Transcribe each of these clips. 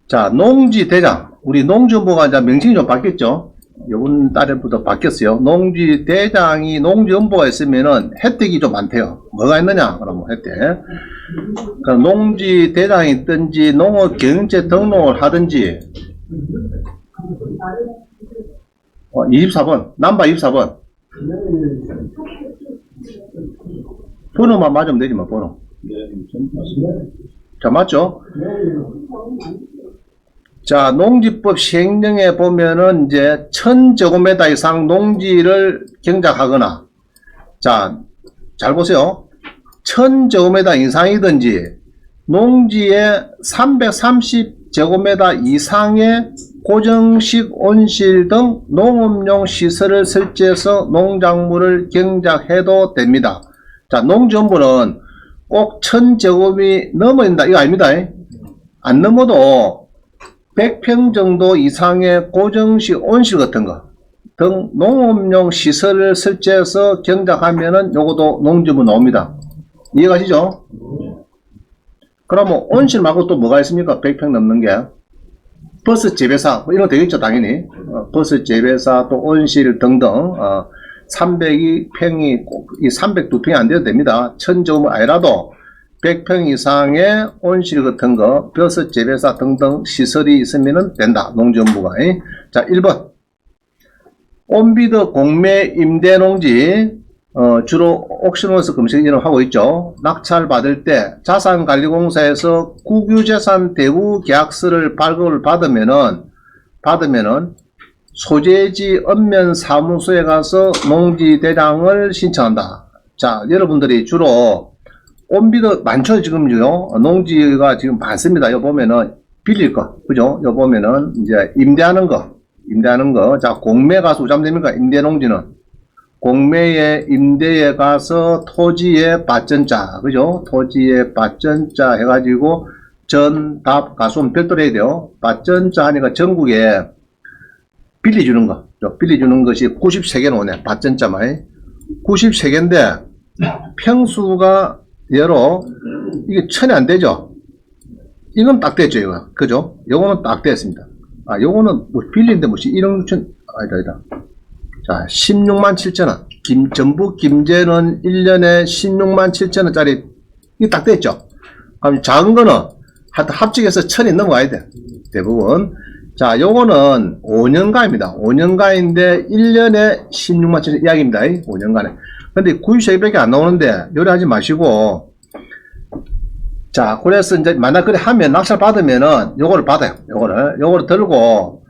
자, 농지대장. 우리 농지원부가 이제 명칭이 좀 바뀌었죠. 이번 달에부터 바뀌었어요. 농지대장이 농지원부가 있으면은 혜택이 좀 많대요. 뭐가 있느냐? 그러면 혜택. 그럼 농지대장이 있든지 농업경영체 등록을 하든지 24번. 남바 24번. 번호만 맞으면 되지 뭐, 번호. 자, 맞죠? 자, 농지법 시행령에 보면은 이제 1000제곱미터 이상 농지를 경작하거나, 자, 잘 보세요. 1000제곱미터 이상이든지 농지에 330제곱미터 이상의 고정식 온실 등 농업용 시설을 설치해서 농작물을 경작해도 됩니다. 자, 농지원부는 꼭 1000제곱이 넘어야 된다. 이거 아닙니다. 안 넘어도 100평 정도 이상의 고정식 온실 같은 거 등 농업용 시설을 설치해서 경작하면은 요것도 농지원부 나옵니다. 이해가시죠? 그러면 온실 말고 또 뭐가 있습니까? 100평 넘는 게. 버스 재배사, 이런 거 되겠죠, 당연히. 버스 재배사, 또 온실 등등, 302평이 이 302평이 안 돼도 됩니다. 1000제곱은 아니라도 100평 이상의 온실 같은 거, 버스 재배사 등등 시설이 있으면 된다. 농지원부가. 자, 1번. 온비드 공매 임대 농지, 주로 옥션원에서 검색 이런 하고 있죠. 낙찰 받을 때 자산관리공사에서 국유재산 대우 계약서를 발급을 받으면은 소재지 읍면 사무소에 가서 농지대장을 신청한다. 자, 여러분들이 주로 온비드 많죠, 지금요. 농지가 지금 많습니다. 요 보면은 빌릴 거, 그죠? 요 보면은 이제 임대하는 거. 자, 공매 가서 우잠됩니까? 임대 농지는. 공매에 임대에 가서 토지의 받전자, 그죠? 토지의 받전자 해가지고 전답 가수는 별도로 해야 돼요. 받전자 하니까 전국에 빌려주는 거, 빌려주는 것이 93개는 오네. 받전자만 93개인데 평수가 예로 이게 1000이 안 되죠. 이건 딱 됐죠, 이거. 그죠? 요거는 딱 됐습니다. 아, 요거는 뭐 빌리는데 무슨 1억 6천, 아니다. 자, 16만 7천원. 전북 김제는 1년에 16만 7천원짜리, 이게 딱 됐죠. 그럼 작은 거는 하여튼 합치해서 1000이 넘어가야 돼. 대부분. 자, 요거는 5년가입니다. 5년가인데 1년에 16만 7천 이야기입니다. 5년간에. 근데 9300밖에 안 나오는데 요리하지 마시고, 자, 그래서 이제 만약 그래 하면 낙찰 받으면은 요거를 받아요. 요거를 들고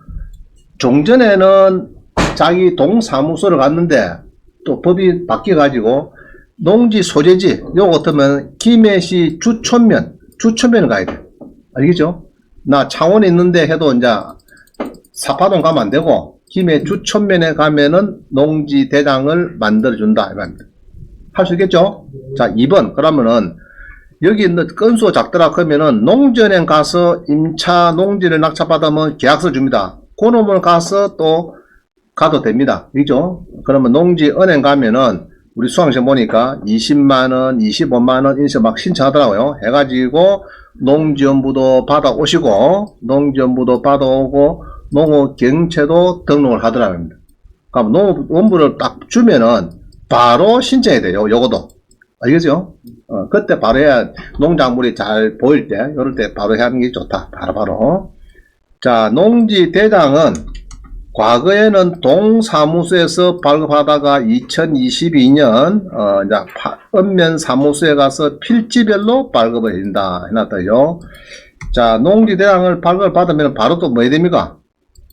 종전에는 자기 동사무소를 갔는데 또 법이 바뀌어 가지고 농지 소재지 요거 같으면 김해시 주촌면을 가야 돼. 알겠죠? 나 창원에 있는데 해도 이제 사파동 가면 안 되고 김해 주촌면에 가면은 농지 대장을 만들어 준다. 할 수 있겠죠? 자, 2번. 그러면은 여기 있는 건수가 작더라 그러면은 농지은행 가서 임차 농지를 낙찰받으면 계약서 줍니다. 그놈을 가서 또 가도 됩니다. 그죠? 그러면 농지은행 가면은 우리 수강시험 보니까 20만원, 25만원 이렇게 막 신청하더라고요. 해가지고 농지원부도 받아오시고 농업경영체도 등록을 하더라고요. 그럼 농업원부를 딱 주면은 바로 신청해야 돼요. 요거도. 알겠죠? 그때 바로 해야 농작물이 잘 보일 때, 요럴 때 바로 해야 하는 게 좋다. 바로. 자, 농지대장은 과거에는 동사무소에서 발급하다가 2022년, 이제 읍면 사무소에 가서 필지별로 발급을 해준다. 해놨다요. 자, 농지대장을 발급을 받으면 바로 또 뭐 해야 됩니까?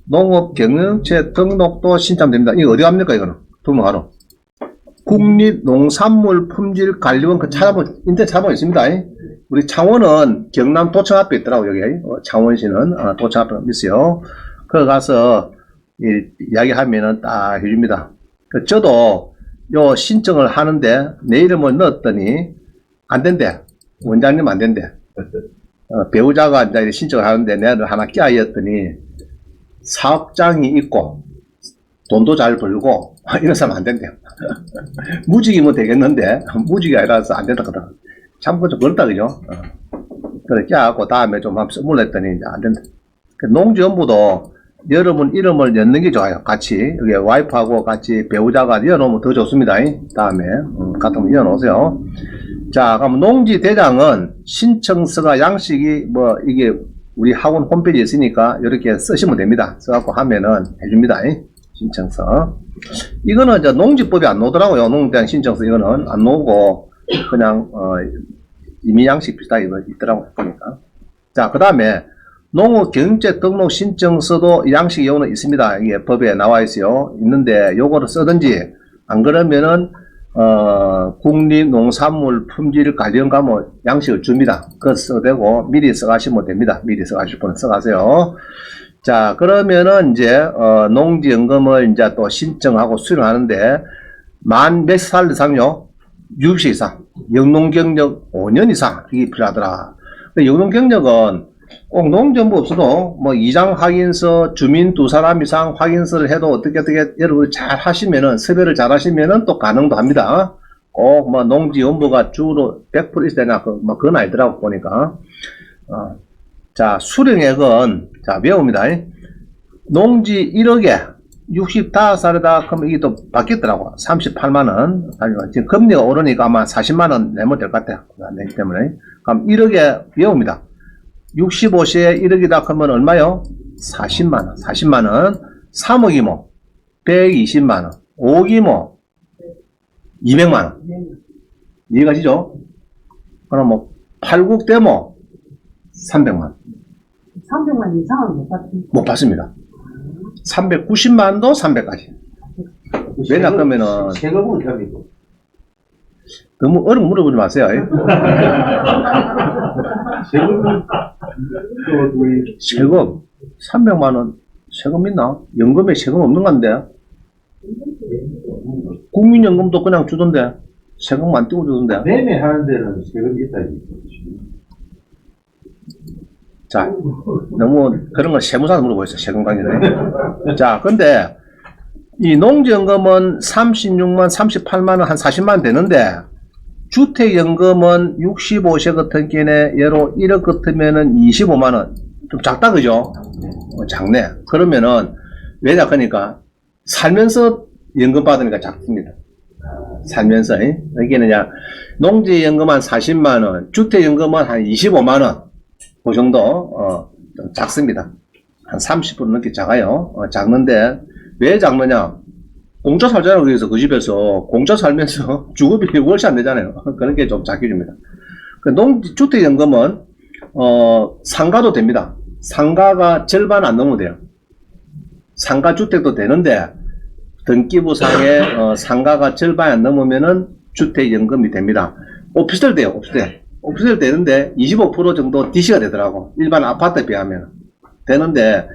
농업경영체 등록도 신청됩니다. 이거 어디 갑니까, 이거는? 등록하러. 국립농산물품질관리원 인터넷 찾아보면 있습니다. 우리 창원은 경남도청 앞에 있더라고, 여기. 창원시는 도청 앞에 있어요. 거기 가서 이야기하면은 딱 해줍니다. 저도 요 신청을 하는데 내 이름을 넣었더니 안 된대. 원장님 안 된대. 배우자가 이제 신청을 하는데 내를 하나 껴였더니 사업장이 있고 돈도 잘 벌고 이런 사람 안 된대요. 무직이면 되겠는데 무직이 아니라서 안 된다 그러더라고. 참 좀 그렇다 그죠? 그래 껴갖고 다음에 좀 한번 써물라 했더니 이제 안 된다. 농지연부도 여러분 이름을 넣는 게 좋아요. 같이 여기 와이프하고 같이 배우자가 이어놓으면 더 좋습니다. 다음에 같은 거 이어놓으세요. 자, 그럼 농지대장은 신청서가 양식이 뭐 이게 우리 학원 홈페이지에 있으니까 이렇게 쓰시면 됩니다. 써갖고 하면은 해줍니다. 신청서. 이거는 저 농지법이 안 나오더라고요. 농지대장 신청서 이거는 안 나오고 그냥 이미 양식 비슷하게 이거 있더라고요. 보니까. 자, 그 다음에 농업 경제 등록 신청서도 양식 요구는 있습니다. 이게 법에 나와 있어요. 있는데 요거를 쓰든지 안 그러면은 국립농산물 품질관리원가뭐 양식을 줍니다. 그거 써도 되고 미리 써가시면 됩니다. 미리 써가실 분은 써가세요. 자, 그러면은 이제 농지연금을 이제 또 신청하고 수령하는데 만 몇 살 이상요? 60세 이상, 영농경력 5년 이상 이게 필요하더라. 영농경력은 꼭 농정부 없어도 뭐 이장 확인서, 주민 2사람 이상 확인서를 해도 어떻게 여러분 잘 하시면은 섭외를 잘 하시면은 또 가능도 합니다. 꼭 뭐 농지연부가 주로 100% 있어야 되나 뭐 그건 아니더라고 보니까. 자, 수령액은 자 외웁니다. 농지 1억에 65살이다 그러면 이게 또 바뀌었더라고. 38만원. 지금 금리가 오르니까 아마 40만원 내면 될 것 같아요. 내기 때문에. 그럼 1억에 외웁니다. 65세에 1억이다 그러면 얼마요? 40만원. 40만원. 3억이모 120만원. 5억이모 200만원. 이해가시죠? 그럼 뭐 8국대모 300만원. 300만 이상은 못 받습니다. 390만도 300까지. 왜냐, 그러면은. 세금은 됩니까? 너무 어려운 물어보지 마세요. 세금, 300만원 세금 있나? 연금에 세금 없는 건데. 국민연금도 그냥 주던데. 세금만 띄워주던데. 매매하는 데는 세금이 있다. 자, 너무 그런 걸 세무사한테 물어보겠어요. 세금 관계는. 자, 근데 이 농지연금은 36만, 38만원, 한 40만원 되는데 주택연금은 65세 같은 경우에 예로 1억 같으면은 25만원. 좀 작다, 그죠? 작네. 그러면은, 왜냐, 그러니까 살면서 연금 받으니까 작습니다. 살면서. 여기는 그냥 농지연금 한 40만원, 주택연금은 한 25만원. 그 정도 좀 작습니다. 한 30% 넘게 작아요. 작는데 왜 작느냐? 공짜 살잖아요. 그래서 그 집에서 공짜 살면서 주급이 월세 안 내잖아요. 그런 게 좀 작게 줍니다. 주택연금은 상가도 됩니다. 상가가 절반 안 넘어도 돼요. 상가주택도 되는데 등기부상에 상가가 절반 안 넘으면은 주택연금이 됩니다. 오피스텔 돼요. 오피스텔 되는데 25% 정도 DC가 되더라고. 일반 아파트에 비하면. 되는데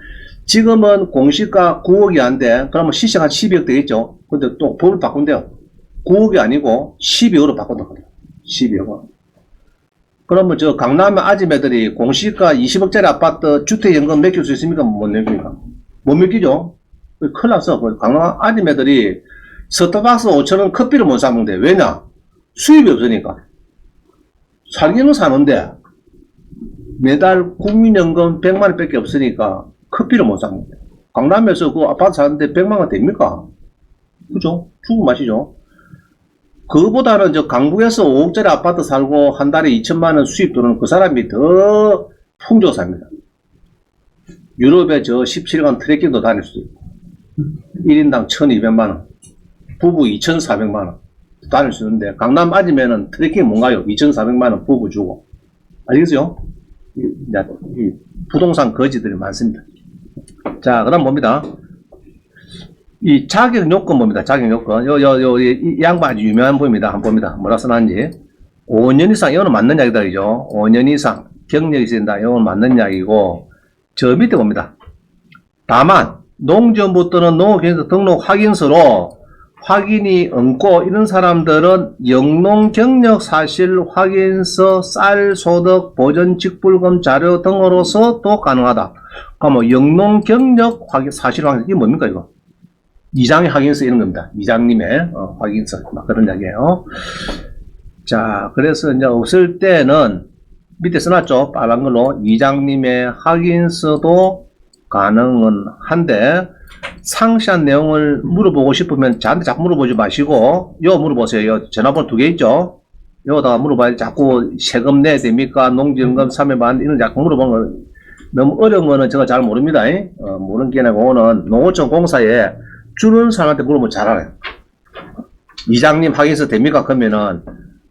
지금은 공시가 9억이 안 돼. 그러면 시세가 한 12억 되겠죠. 근데 또 법을 바꾼대요. 9억이 아니고 12억으로 바꾼다거든요. 12억. 그러면 저 강남의 아줌매들이 공시가 20억짜리 아파트 주택연금 맡길 수 있습니까? 못 맡깁니까? 못 맡기죠. 큰일 났어. 강남 아줌매들이 스타벅스 5,000원 커피를 못 사는데 왜냐? 수입이 없으니까. 살기는 사는데 매달 국민연금 100만원 밖에 없으니까 커피를 못 사는 거예요. 강남에서 그 아파트 사는데 100만원 됩니까? 그죠? 죽은 맛이죠. 그거보다는 저 강북에서 5억짜리 아파트 살고 한 달에 2천만원 수입 들어오는 그 사람이 더 풍족하게 삽니다. 유럽에 저 17일간 트레킹도 다닐 수도 있고 1인당 1200만원 부부 2400만원 다닐 수 있는데 강남 아니면은 트레킹 뭔가요? 2,400만원 부부 주고. 알겠어요? 이 부동산 거지들이 많습니다. 자, 그 다음 봅니다. 이 자격 요건 봅니다. 자격 요건. 이 양반 아주 유명한 분입니다. 한번 봅니다. 뭐라 써놨는지. 5년 이상, 이거는 맞는 이야기다, 그죠? 5년 이상 경력이 있습니다. 이건 맞는 이야기고. 저 밑에 봅니다. 다만, 농지연부 또는 농업기획서 등록 확인서로 확인이 없고 이런 사람들은 영농경력 사실 확인서, 쌀, 소득, 보전 직불금 자료 등으로서 또 가능하다. 그럼 영농경력 사실 확인 이게 뭡니까 이거? 이장의 확인서 이런 겁니다. 이장님의 확인서 막 그런 이야기예요. 자, 그래서 이제 없을 때는 밑에 써놨죠. 빨간 걸로 이장님의 확인서도 가능은 한데 상세한 내용을 물어보고 싶으면 저한테 자꾸 물어보지 마시고 요 물어보세요. 요 전화번호 2개 있죠? 요거다가 물어봐야 자꾸 세금 내야 됩니까? 농지연금 3회만 이런 자꾸 물어보는 거 너무 어려운 거는 제가 잘 모릅니다. 모르는 게 아니고 오는 농어촌 공사에 주는 사람한테 물어보면 잘 알아요. 이장님 확인서 됩니까? 그러면은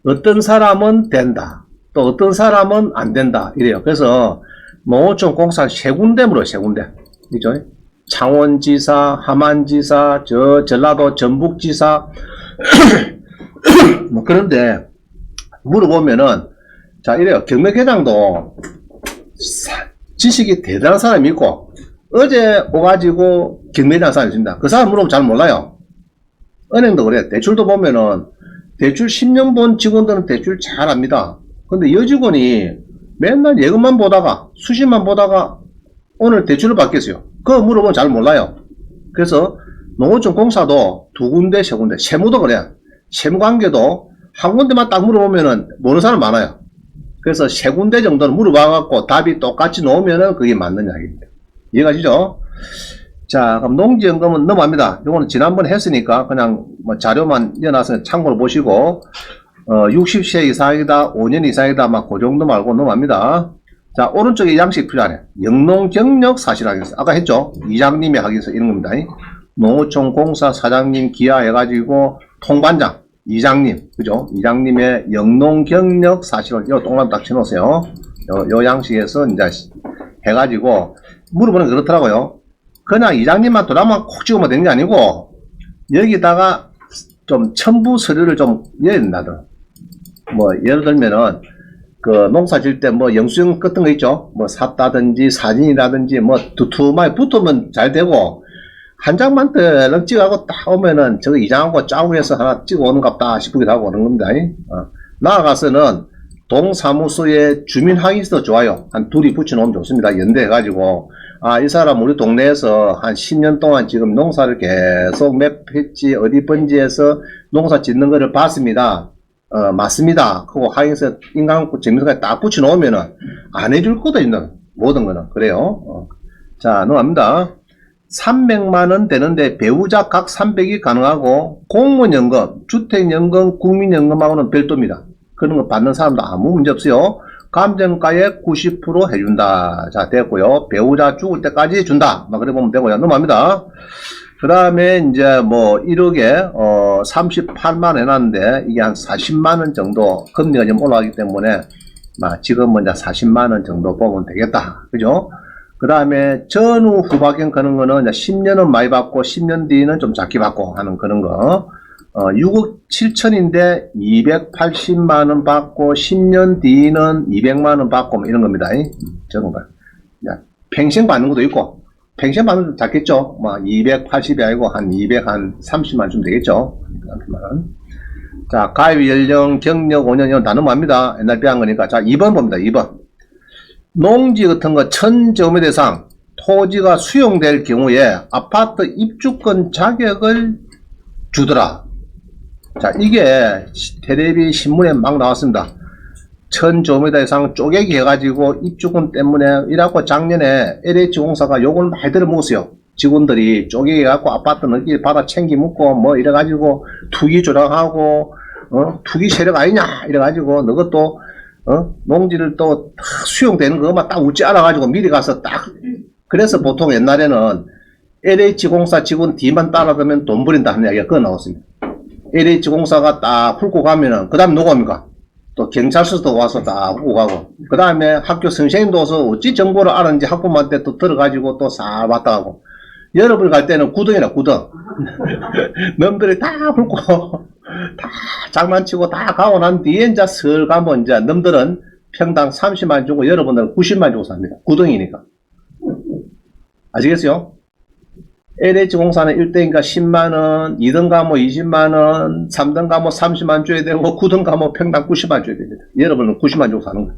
어떤 사람은 된다. 또 어떤 사람은 안 된다. 이래요. 그래서 농어촌 공사 세 군데 물어요. 세 군데. 그죠? 창원지사, 함안지사, 전라도 전북지사 뭐 그런데 물어보면은 자 이래요. 경매회장도 지식이 대단한 사람이 있고 어제 오가지고 경매회장 사람이 있습니다. 그 사람 물어보면 잘 몰라요. 은행도 그래. 대출도 보면은 대출 10년 본 직원들은 대출 잘 합니다. 근데 여직원이 맨날 예금만 보다가 수신만 보다가 오늘 대출을 받겠어요. 그거 물어보면 잘 몰라요. 그래서 농어촌 공사도 2군데, 3군데, 세무도 그래. 세무관계도 한 군데만 딱 물어보면은 모르는 사람 많아요. 그래서 3군데 정도는 물어봐갖고 답이 똑같이 나오면은 그게 맞는 이야기입니다. 이해가시죠? 자, 그럼 농지연금은 넘어갑니다. 요거는 지난번에 했으니까 그냥 뭐 자료만 이어놔서 참고로 보시고, 60세 이상이다, 5년 이상이다, 막 그 정도 말고 넘어갑니다. 자, 오른쪽에 양식 필요하네. 영농경력 사실 확인서. 아까 했죠? 이장님이 확인서 이런 겁니다. 농어촌 공사 사장님 기하해가지고 통반장, 이장님, 그죠? 이장님의 영농경력 사실을 요 동그라미 딱 쳐놓으세요. 요 양식에서 이제 해가지고 물어보는 게 그렇더라고요. 그냥 이장님만 도장만 콕 찍으면 되는 게 아니고 여기다가 좀 첨부 서류를 좀 넣어야 된다든. 뭐 예를 들면은 그 농사 질 때 뭐 영수증 같은 거 있죠? 뭐 샀다든지 사진이라든지 뭐 두툼하게 붙으면 잘 되고 한 장만 더 찍어가고 딱 오면은 저거 이장하고 짜고 해서 하나 찍어 오는갑다 싶기도 하고 그런 겁니다. 나아가서는 동사무소에 주민항의서도 좋아요. 한 둘이 붙여놓으면 좋습니다. 연대해가지고 아, 이 사람 우리 동네에서 한 10년 동안 지금 농사를 계속 몇 했지 어디 번지에서 농사 짓는 거를 봤습니다. 맞습니다. 그거 항의서 인강구 재미서까지 딱 붙여놓으면은 안 해줄 거거든요. 모든 거는. 그래요. 자, 넘어갑니다. 300만원 되는데 배우자 각 300이 가능하고 공무원연금, 주택연금, 국민연금하고는 별도입니다. 그런 거 받는 사람도 아무 문제 없어요. 감정가액 90% 해준다. 자, 됐고요. 배우자 죽을 때까지 준다. 막 그래 보면 되고요. 넘어갑니다. 그 다음에 이제 뭐 1억에 38만 해놨는데 이게 한 40만원 정도 금리가 좀 올라가기 때문에 지금은 이제 40만원 정도 보면 되겠다. 그죠? 그 다음에 전후 후박경 그런 거는 이제 10년은 많이 받고 10년 뒤는 좀 작게 받고 하는 그런 거. 6억 7천인데 280만원 받고 10년 뒤는 200만원 받고 뭐 이런 겁니다. 저건 봐. 팽생 받는 것도 있고 팽생 받는 것도 작겠죠. 뭐 280이 아니고 한 230만 좀 되겠죠. 30만원. 자, 가입 연령 경력 5년 이건 다 넘어갑니다. 옛날 배운 거니까. 자, 2번 봅니다. 2번. 농지 같은 거 1000제곱미터 이상 토지가 수용될 경우에 아파트 입주권 자격을 주더라. 자, 이게 텔레비 신문에 막 나왔습니다. 1000제곱미터 이상 쪼개기 해가지고 입주권 때문에 이라고 작년에 LH공사가 욕을 많이 들어먹었어요. 직원들이 쪼개기 해갖고 아파트 넘기 받아 챙기 묻고 뭐 이래가지고 투기 조장하고 투기 세력 아니냐 이래가지고 너것도 농지를 또 수용되는 것만 딱 웃지 알아가지고 미리 가서 딱 그래서 보통 옛날에는 LH공사 직원 뒤만 따라가면 돈 버린다 하는 이야기가 그거 나왔습니다. LH공사가 딱 훑고 가면은 그 다음 누구 옵니까? 또 경찰서도 와서 딱 훑고 가고 그 다음에 학교 선생님도 와서 어찌 정보를 알았는지 학부모한테 또 들어가지고 또 싹 왔다 가고 여러분 갈 때는 구덩이라 구덩 놈들이 다 훑고 다 장난치고 다 가고 난 뒤에 이제 슬 가면 이제 놈들은 평당 30만 주고 여러분들은 90만 주고 삽니다. 구덩이니까. 아시겠어요? LH공사는 1등가 10만원, 2등가 뭐 20만원, 3등가 뭐 30만 줘야 되고, 9등가 뭐 평당 90만 줘야 됩니다. 여러분은 90만 주고 사는 거예요.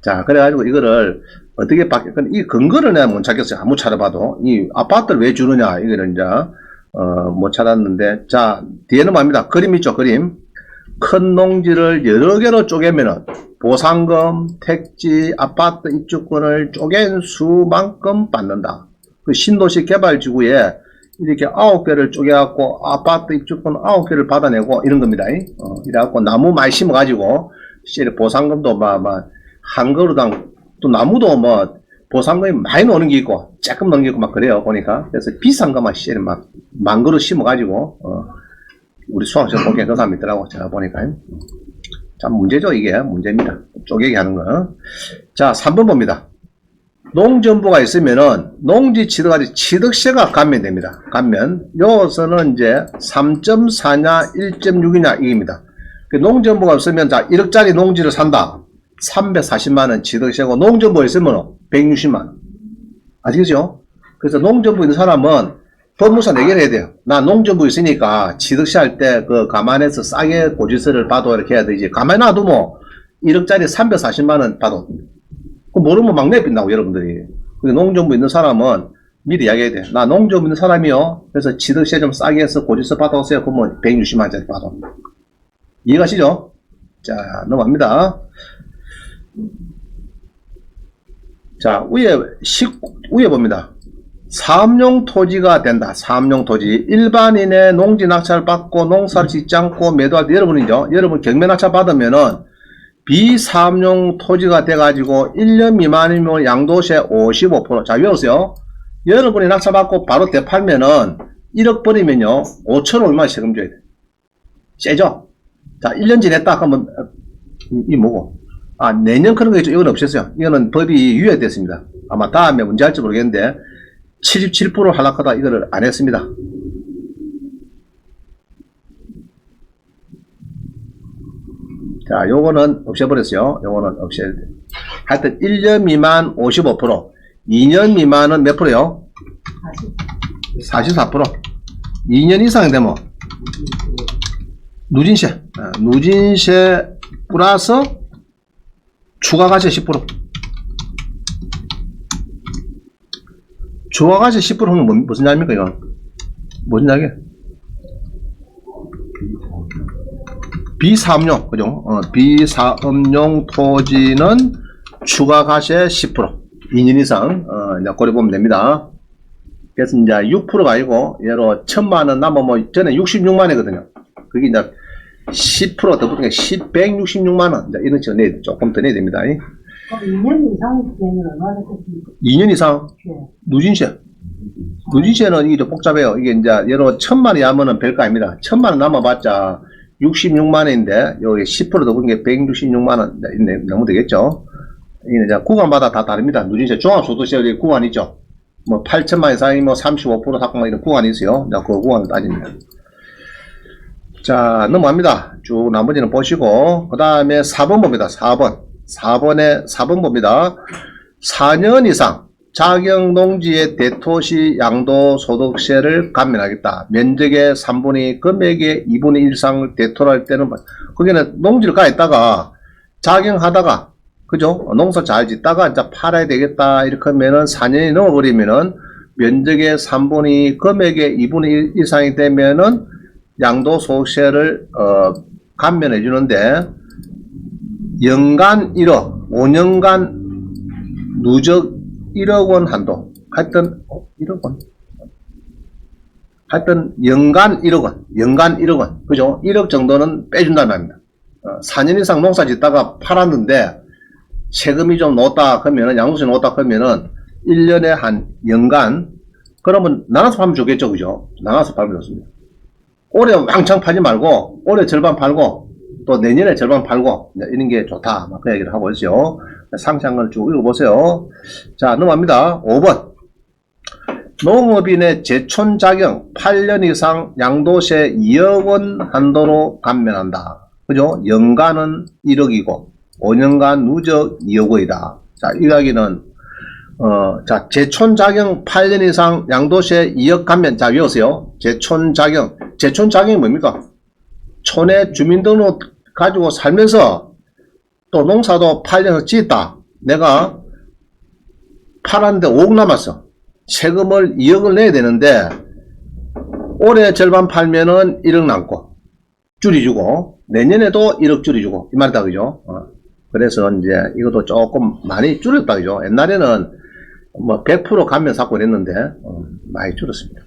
자, 그래가지고 이거를 어떻게 이 근거를 내가 못 찾겠어요. 아무 찾아봐도. 이 아파트를 왜 주느냐, 이거를 이제, 못 찾았는데. 자, 뒤에는 뭡니다. 그림 있죠, 그림. 큰 농지를 여러 개로 쪼개면은 보상금, 택지, 아파트 입주권을 쪼갠 수만큼 받는다. 그 신도시 개발지구에 이렇게 9개를 쪼개갖고 아파트 입주권 9개를 받아내고 이런 겁니다. 이래갖고 나무 많이 심어가지고 보상금도 한 그루당 또 나무도 보상금이 많이 노는 게 있고 조금 노는 게 있고 막 그래요. 보니까. 그래서 비싼 것만 막 만 그루 심어가지고 우리 수학시험 보기엔 그 사람이 있더라고. 제가 보니까. 참 문제죠. 이게 문제입니다. 쪼개기 하는 거. 자, 3번 봅니다. 농정부가 있으면은 농지 취득하지 취득세가 감면됩니다. 감면. 여기서는 이제 3.4냐 1.6이냐 이깁니다. 농정부가 없으면 자 1억짜리 농지를 산다. 340만원 취득세고 농정부가 있으면 160만원. 아시겠죠? 그래서 농정부 있는 사람은 법무사 내기를 해야 돼요. 나 농정부 있으니까 취득세 할 때 그 감안해서 싸게 고지서를 봐도 이렇게 해야 되지. 가만히 놔두면 1억짜리 340만원 봐도 그 모르면 막 내빈다고 여러분들이. 농정부 있는 사람은 미리 이야기해야 돼. 나 농정부 있는 사람이요. 그래서 취득세 좀 싸게 해서 고지서 받아오세요. 그러면 160만원짜리 받아. 이해가시죠? 자, 넘어갑니다. 자, 위에 봅니다. 사업용 토지가 된다. 사업용 토지. 일반인의 농지 낙찰 받고 농사를 짓지 않고 매도할 때 여러분이죠. 여러분 경매 낙찰 받으면은 비사업용 토지가 돼가지고 1년 미만이면 양도세 55%. 자, 외우세요. 여러분이 낙찰받고 바로 되팔면은 1억 버리면요 5천 얼마 세금 줘야 돼. 세죠? 자, 1년 지냈다 하면 이 뭐고? 아, 내년 그런 거 있죠. 이건 없었어요. 이거는 법이 유예됐습니다. 아마 다음에 문제 할지 모르겠는데 77% 하락하다 이거를 안 했습니다. 자, 요거는 없애버렸어요. 요거는 없애야 돼. 하여튼 1년 미만 55%, 2년 미만은 몇 프로요? 44%. 2년 이상 되면 누진세. 누진세 플러스 추가과세 10%. 추가과세 10%는 무슨 말입니까, 이건? 무슨 말이에요? 비사업용, 그죠? 비사업용 토지는 추가과세 10%. 2년 이상, 이제 고려보면 됩니다. 그래서 이제 6%가 아니고, 예로 1000만원 남으면, 전에 66만원이거든요. 그게 이제 10% 더 붙은 게 166만원. 이제 이런 식으로 내야, 조금 더 내야 됩니다. 그럼 2년 이상 되면 얼마나 됐습니까? 2년 이상? 네. 누진세. 누진세는 이게 좀 복잡해요. 이게 이제, 예로 1000만원이 하면은 별거 아닙니다. 1000만원 남아봤자 66만원인데, 여기 10%더 붙은 게 166만원. 너무 되겠죠? 이게 이제 구간마다 다 다릅니다. 누진세, 종합소득세 구간 있죠? 뭐, 8천만 이상이 뭐 35% 삭감 이런 구간이 있어요. 그 구간을 따집니다. 자, 넘어갑니다. 쭉 나머지는 보시고, 그 다음에 4번 봅니다. 4번 봅니다. 4년 이상 자격 농지의 대토시 양도소득세를 감면하겠다. 면적의 3분의 2, 금액의 2분의 1 이상을 대토할 때는, 거기는 농지를 가있다가, 자격하다가, 그죠? 농사 잘 짓다가 이제 팔아야 되겠다. 이렇게 하면은 4년이 넘어버리면은 면적의 3분의 2, 금액의 2분의 1 이상이 되면은 양도소득세를, 감면해 주는데, 연간 1억, 5년간 누적 1억 원 한도. 하여튼, 1억 원. 하여튼, 연간 1억 원. 연간 1억 원. 그죠? 1억 정도는 빼준다는 말입니다. 4년 이상 농사 짓다가 팔았는데, 세금이 좀 넣었다 하면은, 양도세 넣었다 하면은, 1년에 한 연간, 그러면 나눠서 팔면 좋겠죠. 그죠? 나눠서 팔면 좋습니다. 올해 왕창 팔지 말고, 올해 절반 팔고, 또 내년에 절반 팔고, 이런 게 좋다. 막 그 얘기를 하고 있어요. 상세한 걸 쭉 읽어보세요. 자, 넘어갑니다. 5번. 농업인의 제촌 자격 8년 이상 양도세 2억 원 한도로 감면한다. 그죠? 연간은 1억이고, 5년간 누적 2억 원이다. 자, 이 이야기는, 자, 제촌 자격 8년 이상 양도세 2억 감면. 자, 외우세요. 제촌 자격. 제촌 자격이 뭡니까? 촌에 주민등록 가지고 살면서 또 농사도 8년 짓다. 내가 팔았는데 5억 남았어. 세금을 2억을 내야 되는데 올해 절반 팔면은 1억 남고 줄이주고 내년에도 1억 줄이주고 이 말이다. 그죠? 그래서 이제 이것도 조금 많이 줄였다. 그죠? 옛날에는 뭐 100% 감면 삭고를 했는데 많이 줄었습니다.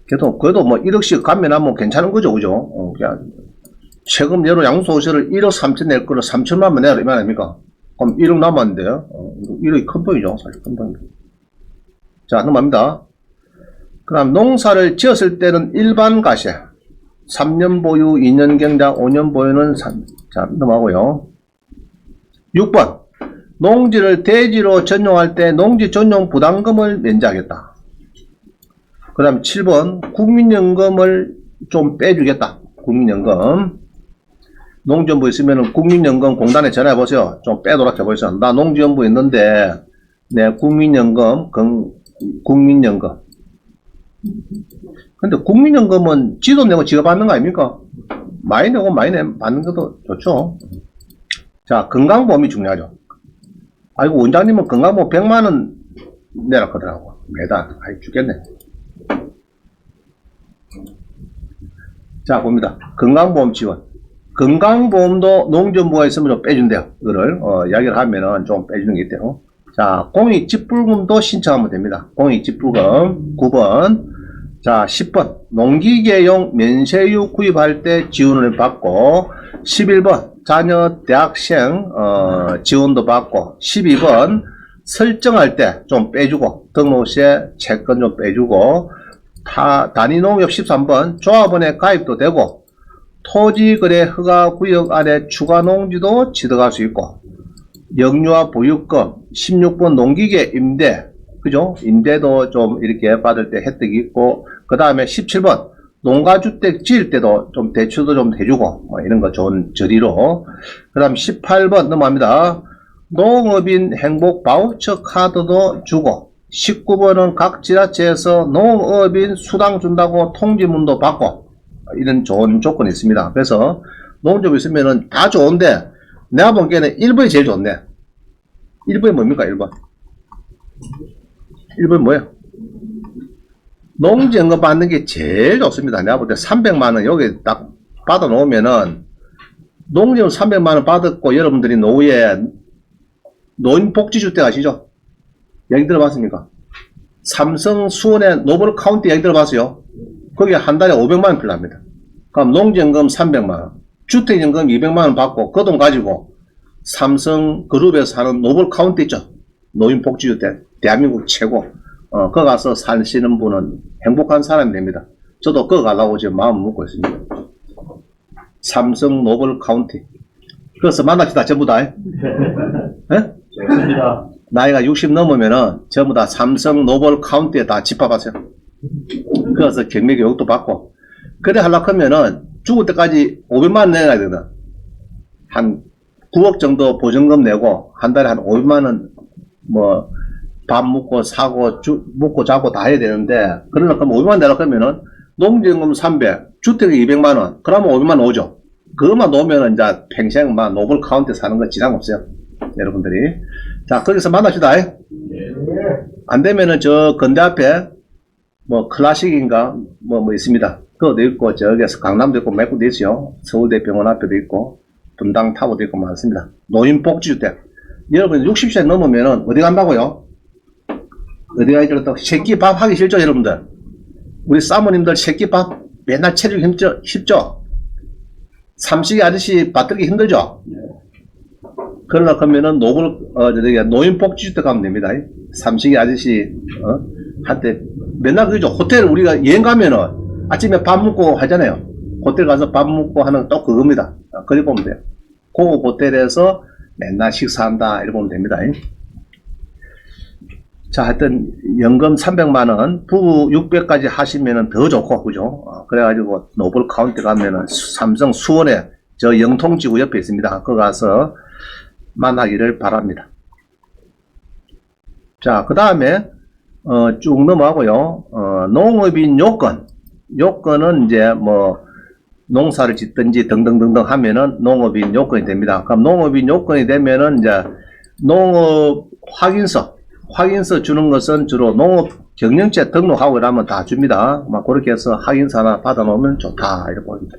그래도 뭐 1억씩 감면하면 괜찮은 거죠, 그죠? 그냥 세금 예로 양도소득세를 1억 3천 낼 거를 3천만만 내라, 이 말 아닙니까? 그럼 1억 남았는데요. 1억이 큰 돈이죠, 사실 큰 돈이죠. 자, 넘어갑니다. 그다음 농사를 지었을 때는 일반 과세 3년 보유, 2년 경작, 5년 보유는 자, 넘어가고요. 6번 농지를 대지로 전용할 때 농지 전용 부담금을 면제하겠다. 그 다음 7번 국민연금을 좀 빼주겠다. 국민연금 농지연부 있으면 국민연금 공단에 전화해보세요. 좀 빼도록 해보세요. 나 농지연부 있는데 내 국민연금 국민연금 근데 국민연금은 지도 내고 지가 받는 거 아닙니까? 많이 내고 많이 받는 것도 좋죠. 자, 건강보험이 중요하죠. 아이고, 원장님은 건강보험 100만원 내라 그러더라고. 매달. 아이, 죽겠네. 자, 봅니다. 건강보험 지원. 건강보험도 농지연부가 있으면 좀 빼준대요. 이거를, 이야기를 하면은 좀 빼주는 게 있대요. 자, 공익직불금도 신청하면 됩니다. 공익직불금. 9번. 자, 10번. 농기계용 면세유 구입할 때 지원을 받고, 11번. 자녀 대학생, 지원도 받고, 12번. 설정할 때 좀 빼주고, 등록세 채권 좀 빼주고, 단위농협 13번. 조합원에 가입도 되고, 토지거래 허가구역 안에 추가농지도 취득할 수 있고, 영유아 보육금, 16번 농기계 임대, 그죠? 임대도 좀 이렇게 받을 때 혜택이 있고, 그 다음에 17번, 농가주택 지을 때도 좀 대출도 좀 해주고, 뭐 이런 거 좋은 저리로. 그 다음 18번 넘어갑니다. 농업인 행복 바우처 카드도 주고, 19번은 각 지자체에서 농업인 수당 준다고 통지문도 받고, 이런 좋은 조건이 있습니다. 그래서 농업 있으면은 다 좋은데, 내가 보기에는 1번이 제일 좋네. 1번이 뭡니까, 1번? 1번 뭐예요? 농지연금 받는 게 제일 좋습니다. 내가 볼 때 300만원 여기 딱 받아 놓으면은, 농지연금 300만원 받았고, 여러분들이 노후에 노인복지주택 아시죠? 얘기 들어봤습니까? 삼성 수원의 노블 카운티 얘기 들어봤어요? 거기에 한 달에 500만원 필요합니다. 그럼 농지연금 300만원, 주택연금 200만원 받고, 그 돈 가지고, 삼성 그룹에서 하는 노블 카운티 있죠? 노인복지주택, 대한민국 최고. 거기 가서 사시는 분은 행복한 사람이 됩니다. 저도 거기 가려고 지금 마음 먹고 있습니다. 삼성 노블 카운티. 그래서 만납시다, 전부 다. 예? 좋습니다. 나이가 60 넘으면은 전부 다 삼성 노블 카운티에 다 집합하세요. 그래서 격리교육도 받고. 그래 하려고 하면은 죽을 때까지 500만원 내야 되거든. 한 9억 정도 보증금 내고 한 달에 한 500만원 뭐 밥 먹고 사고 먹고 자고 다 해야 되는데, 그러나 그럼 500만원 내라고 하면은 농지연금 300, 주택이 200만원, 그러면 500만원 오죠. 그것만 놓으면은 이제 평생 막 노블 카운티 사는 거 지장 없어요. 여러분들이. 자, 거기서 만납시다. 안 되면은 저 건대 앞에 뭐 클래식인가 뭐 있습니다. 그것도 있고, 저기에서 강남도 있고 몇 군데 있어요. 서울대 병원 앞에도 있고 분당 타워도 있고 많습니다. 노인복지주택. 여러분 60세 넘으면은 어디 간다고요? 어디 가야 또 새끼 밥 하기 싫죠, 여러분들? 우리 사모님들 새끼 밥 맨날 체력이 쉽죠? 삼식이 아저씨 받들기 힘들죠? 그러려고 하면은 노인복지주택 가면 됩니다. 삼식이 아저씨, 한때 맨날 그죠? 호텔 우리가 여행 가면은 아침에 밥 먹고 하잖아요. 호텔 가서 밥 먹고 하는 또 그겁니다. 그리 보면 돼요. 고급 호텔에서 맨날 식사한다, 이렇게 보면 됩니다. 자, 하여튼 연금 300만원, 부부 600까지 하시면은 더 좋고, 그죠? 그래가지고 노블 카운티 가면은 삼성 수원에 저 영통지구 옆에 있습니다. 거기 가서 만나기를 바랍니다. 자, 그 다음에 쭉 넘어가고요. 농업인 요건은 이제 뭐 농사를 짓든지 등등등등 하면은 농업인 요건이 됩니다. 그럼 농업인 요건이 되면은 이제 농업 확인서 주는 것은 주로 농업 경영체 등록하고 이러면 다 줍니다. 막 그렇게 해서 확인서 하나 받아 놓으면 좋다, 이렇게 보입니다.